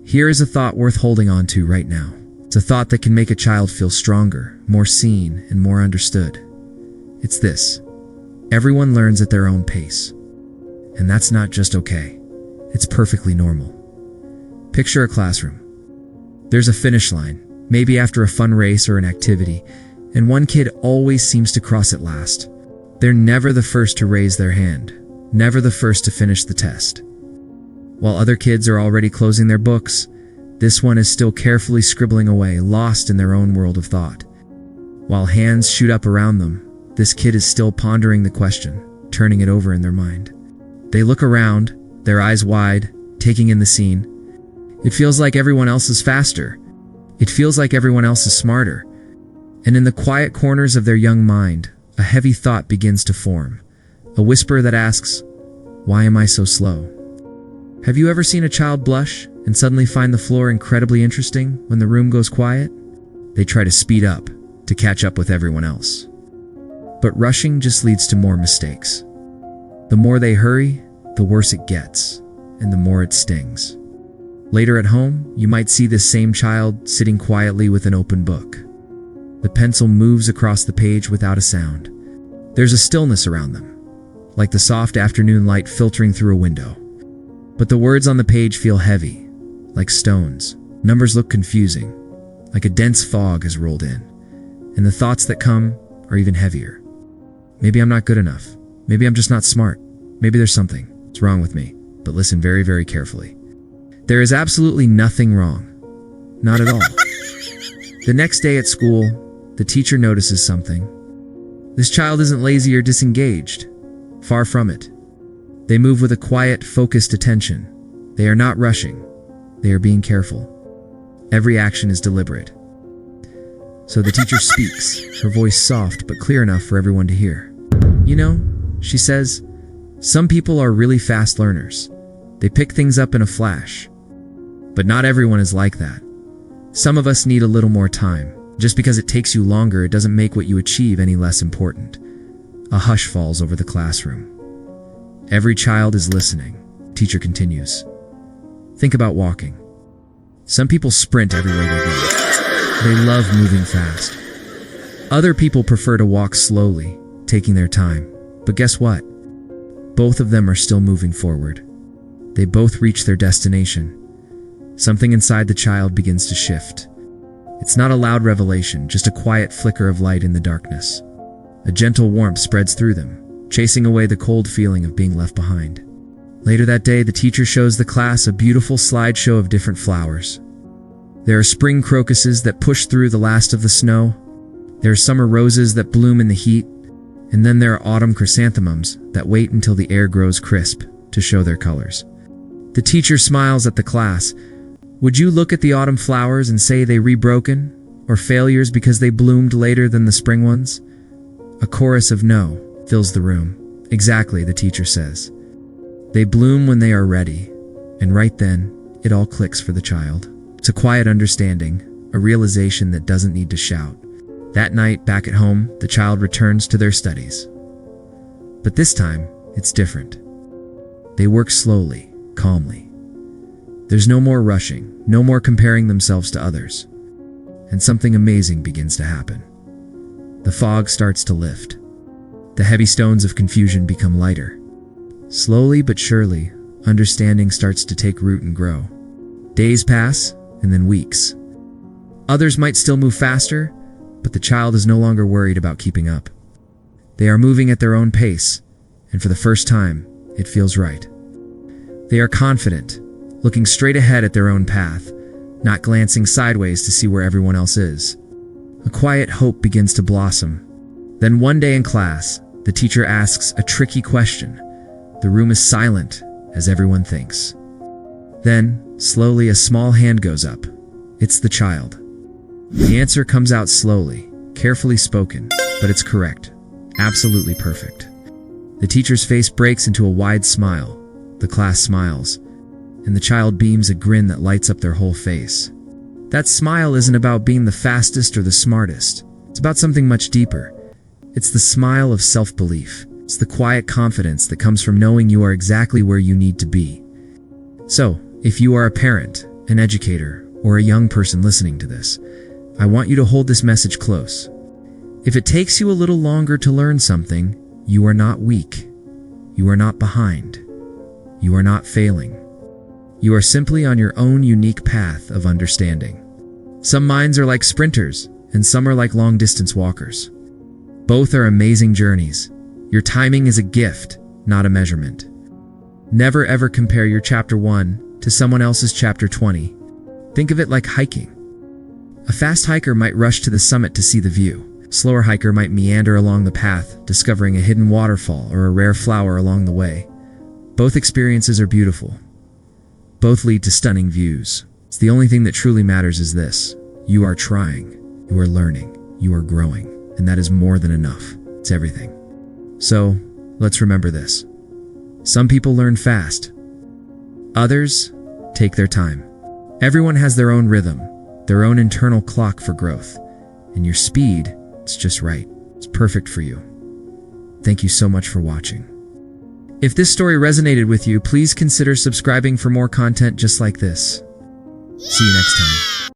Here is a thought worth holding on to right now. It's a thought that can make a child feel stronger, more seen, and more understood. It's this: everyone learns at their own pace. And that's not just okay. It's perfectly normal. Picture a classroom. There's a finish line, maybe after a fun race or an activity, and one kid always seems to cross it last. They're never the first to raise their hand, never the first to finish the test. While other kids are already closing their books, this one is still carefully scribbling away, lost in their own world of thought. While hands shoot up around them, this kid is still pondering the question, turning it over in their mind. They look around, their eyes wide, taking in the scene. It feels like everyone else is faster. It feels like everyone else is smarter. And in the quiet corners of their young mind, a heavy thought begins to form. A whisper that asks, "Why am I so slow?" Have you ever seen a child blush and suddenly find the floor incredibly interesting when the room goes quiet? They try to speed up, to catch up with everyone else. But rushing just leads to more mistakes. The more they hurry, the worse it gets, and the more it stings. Later at home, you might see this same child sitting quietly with an open book. The pencil moves across the page without a sound. There's a stillness around them, like the soft afternoon light filtering through a window. But the words on the page feel heavy, like stones. Numbers look confusing, like a dense fog has rolled in. And the thoughts that come are even heavier. Maybe I'm not good enough. Maybe I'm just not smart. Maybe there's something that's wrong with me. But listen very, very carefully. There is absolutely nothing wrong. Not at all. The next day at school, the teacher notices something. This child isn't lazy or disengaged. Far from it. They move with a quiet, focused attention. They are not rushing. They are being careful. Every action is deliberate. So the teacher speaks, her voice soft but clear enough for everyone to hear. "You know," she says, "some people are really fast learners. They pick things up in a flash. But not everyone is like that. Some of us need a little more time. Just because it takes you longer, it doesn't make what you achieve any less important." A hush falls over the classroom. Every child is listening. Teacher continues. Think about walking. Some people sprint everywhere they go. They love moving fast. Other people prefer to walk slowly, taking their time. But guess what? Both of them are still moving forward. They both reach their destination. Something inside the child begins to shift. It's not a loud revelation, just a quiet flicker of light in the darkness. A gentle warmth spreads through them, chasing away the cold feeling of being left behind. Later that day, the teacher shows the class a beautiful slideshow of different flowers. There are spring crocuses that push through the last of the snow. There are summer roses that bloom in the heat. And then there are autumn chrysanthemums that wait until the air grows crisp to show their colors. The teacher smiles at the class. Would you look at the autumn flowers and say they rebroken, or failures because they bloomed later than the spring ones? A chorus of no fills the room. Exactly, the teacher says. They bloom when they are ready, and right then, it all clicks for the child. It's a quiet understanding, a realization that doesn't need to shout. That night, back at home, the child returns to their studies. But this time, it's different. They work slowly, calmly. There's no more rushing, no more comparing themselves to others. And something amazing begins to happen. The fog starts to lift. The heavy stones of confusion become lighter. Slowly but surely, understanding starts to take root and grow. Days pass, and then weeks. Others might still move faster, but the child is no longer worried about keeping up. They are moving at their own pace, and for the first time, it feels right. They are confident, looking straight ahead at their own path, not glancing sideways to see where everyone else is. A quiet hope begins to blossom. Then one day in class, the teacher asks a tricky question. The room is silent as everyone thinks. Then, slowly, a small hand goes up. It's the child. The answer comes out slowly, carefully spoken, but it's correct. Absolutely perfect. The teacher's face breaks into a wide smile. The class smiles, and the child beams a grin that lights up their whole face. That smile isn't about being the fastest or the smartest. It's about something much deeper. It's the smile of self-belief. It's the quiet confidence that comes from knowing you are exactly where you need to be. So, if you are a parent, an educator, or a young person listening to this, I want you to hold this message close. If it takes you a little longer to learn something, you are not weak. You are not behind. You are not failing. You are simply on your own unique path of understanding. Some minds are like sprinters, and some are like long-distance walkers. Both are amazing journeys. Your timing is a gift, not a measurement. Never ever compare your chapter 1 to someone else's chapter 20. Think of it like hiking. A fast hiker might rush to the summit to see the view. A slower hiker might meander along the path, discovering a hidden waterfall or a rare flower along the way. Both experiences are beautiful. Both lead to stunning views. It's the only thing that truly matters is this. You are trying. You are learning. You are growing. And that is more than enough. It's everything. So, let's remember this. Some people learn fast. Others take their time. Everyone has their own rhythm, their own internal clock for growth. And your speed, it's just right. It's perfect for you. Thank you so much for watching. If this story resonated with you, please consider subscribing for more content just like this. See you next time.